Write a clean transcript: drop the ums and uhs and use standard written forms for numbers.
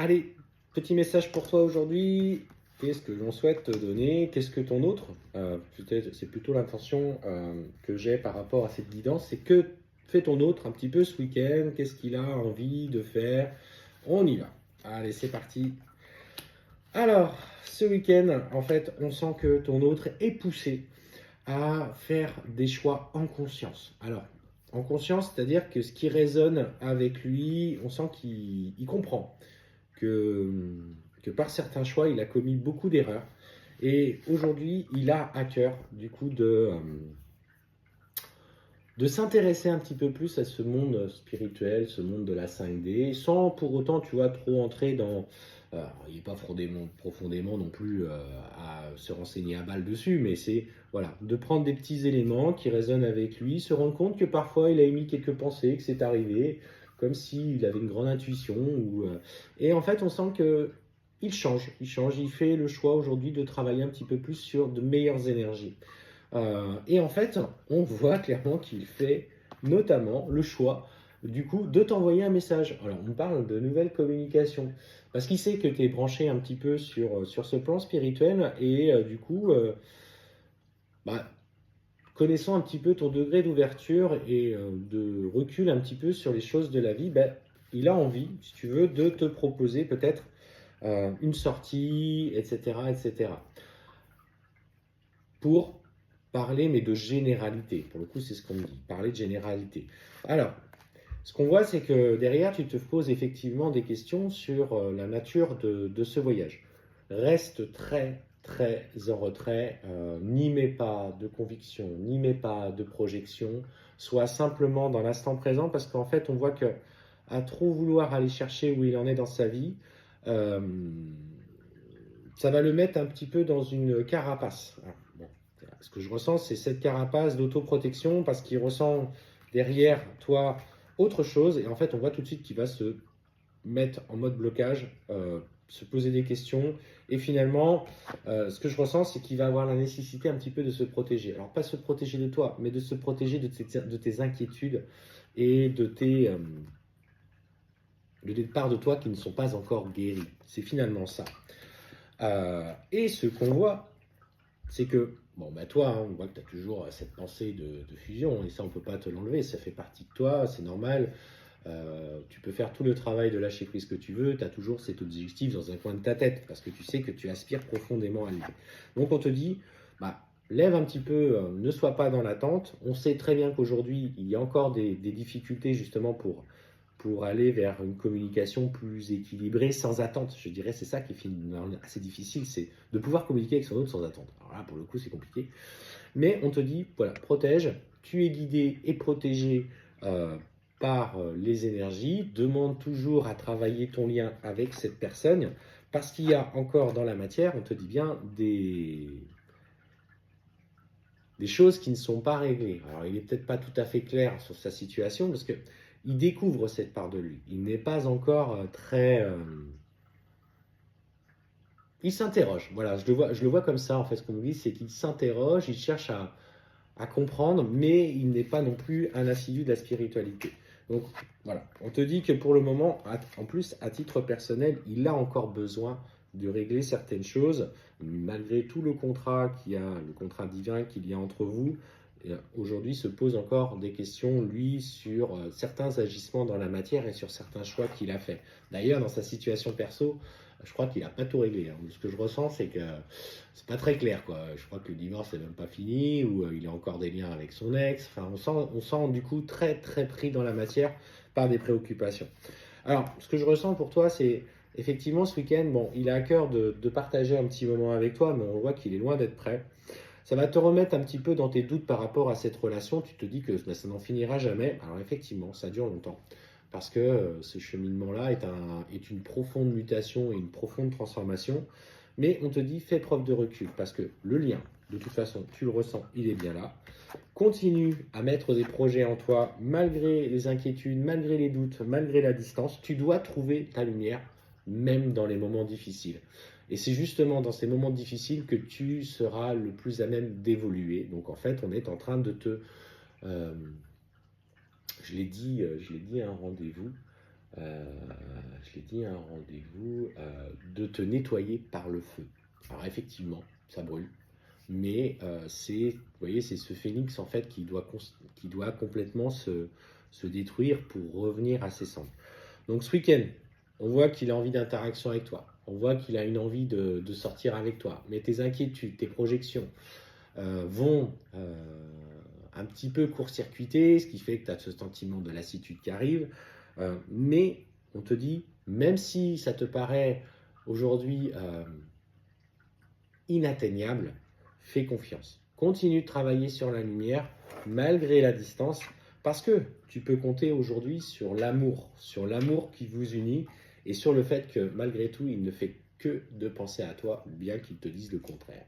Allez, petit message pour toi aujourd'hui. Qu'est-ce que l'on souhaite te donner? Qu'est-ce que ton autre? Peut-être, c'est plutôt l'intention que j'ai par rapport à cette guidance. C'est que fait ton autre un petit peu ce week-end? Qu'est-ce qu'il a envie de faire? On y va. Allez, c'est parti. Alors, ce week-end, en fait, on sent que ton autre est poussé à faire des choix en conscience. Alors, en conscience, c'est-à-dire que ce qui résonne avec lui, on sent qu'il comprend que, que par certains choix, il a commis beaucoup d'erreurs. Et aujourd'hui, il a à cœur, du coup, de s'intéresser un petit peu plus à ce monde spirituel, ce monde de la 5D, sans pour autant, tu vois, trop entrer dans... il n'est pas profondément non plus à se renseigner à balle dessus, mais c'est voilà, de prendre des petits éléments qui résonnent avec lui, se rendre compte que parfois il a émis quelques pensées, que c'est arrivé, comme s'il avait une grande intuition. Et en fait, on sent que il fait le choix aujourd'hui de travailler un petit peu plus sur de meilleures énergies. Et en fait, on voit clairement qu'il fait notamment le choix du coup de t'envoyer un message. Alors on parle de nouvelles communications parce qu'il sait que tu es branché un petit peu sur ce plan spirituel et du coup, bah, connaissant un petit peu ton degré d'ouverture et de recul un petit peu sur les choses de la vie, bah, il a envie, si tu veux, de te proposer peut-être une sortie, etc., etc. Pour parler, mais de généralité. Pour le coup, c'est ce qu'on me dit, parler de généralité. Alors, ce qu'on voit, c'est que derrière, tu te poses effectivement des questions sur la nature de ce voyage. Reste très, très en retrait, n'y mets pas de conviction, n'y mets pas de projection, sois simplement dans l'instant présent, parce qu'en fait, on voit que à trop vouloir aller chercher où il en est dans sa vie, euh, ça va le mettre un petit peu dans une carapace. Alors, bon, ce que je ressens, c'est cette carapace d'autoprotection parce qu'il ressent derrière toi autre chose. Et en fait, on voit tout de suite qu'il va se mettre en mode blocage, se poser des questions. Et finalement, ce que je ressens, c'est qu'il va avoir la nécessité un petit peu de se protéger. Alors, pas se protéger de toi, mais de se protéger de tes inquiétudes et de des parts de toi qui ne sont pas encore guéries. C'est finalement ça. Et ce qu'on voit, c'est que, bon, bah toi, hein, on voit que tu as toujours cette pensée de fusion, et ça, on ne peut pas te l'enlever, ça fait partie de toi, c'est normal. Tu peux faire tout le travail de lâcher prise que tu veux, tu as toujours cet objectif dans un coin de ta tête, parce que tu sais que tu aspires profondément à lui. Donc on te dit, bah, lève un petit peu, ne sois pas dans l'attente. On sait très bien qu'aujourd'hui, il y a encore des difficultés justement pour aller vers une communication plus équilibrée, sans attente. Je dirais c'est ça qui est finalement assez difficile, c'est de pouvoir communiquer avec son autre sans attente. Alors là, pour le coup, c'est compliqué. Mais on te dit, voilà, protège, tu es guidé et protégé par les énergies, demande toujours à travailler ton lien avec cette personne, parce qu'il y a encore dans la matière, on te dit bien, des choses qui ne sont pas réglées. Alors, il n'est peut-être pas tout à fait clair sur sa situation, parce qu'il découvre cette part de lui. Il n'est pas encore très... il s'interroge. Voilà, je le vois comme ça, en fait, ce qu'on me dit, c'est qu'il s'interroge, il cherche à comprendre, mais il n'est pas non plus un assidu de la spiritualité. Donc, voilà, on te dit que pour le moment, en plus, à titre personnel, il a encore besoin de régler certaines choses, malgré tout le contrat divin qu'il y a entre vous. Aujourd'hui, se pose encore des questions, lui, sur certains agissements dans la matière et sur certains choix qu'il a fait. D'ailleurs, dans sa situation perso, je crois qu'il n'a pas tout réglé. Hein. Ce que je ressens, c'est que c'est pas très clair, quoi. Je crois que le divorce n'est même pas fini, ou il a encore des liens avec son ex. Enfin, on sent du coup très, très pris dans la matière par des préoccupations. Alors, ce que je ressens pour toi, c'est effectivement ce week-end, bon, il a à cœur de partager un petit moment avec toi, mais on voit qu'il est loin d'être prêt. Ça va te remettre un petit peu dans tes doutes par rapport à cette relation. Tu te dis que ça n'en finira jamais. Alors effectivement, ça dure longtemps. Parce que ce cheminement-là est une profonde mutation et une profonde transformation. Mais on te dit, fais preuve de recul. Parce que le lien, de toute façon, tu le ressens, il est bien là. Continue à mettre des projets en toi, malgré les inquiétudes, malgré les doutes, malgré la distance. Tu dois trouver ta lumière, même dans les moments difficiles. Et c'est justement dans ces moments difficiles que tu seras le plus à même d'évoluer. Donc en fait, on est en train de te... je l'ai dit à un rendez-vous, je l'ai dit, un rendez-vous, de te nettoyer par le feu. Alors effectivement, ça brûle, mais vous voyez, c'est ce phénix en fait qui doit complètement se détruire pour revenir à ses cendres. Donc ce week-end, on voit qu'il a envie d'interaction avec toi, on voit qu'il a une envie de sortir avec toi, mais tes inquiétudes, tes projections vont un petit peu court-circuiter, ce qui fait que tu as ce sentiment de lassitude qui arrive. Mais on te dit, même si ça te paraît aujourd'hui inatteignable, fais confiance. Continue de travailler sur la lumière malgré la distance, parce que tu peux compter aujourd'hui sur l'amour qui vous unit et sur le fait que malgré tout, il ne fait que de penser à toi, bien qu'il te dise le contraire.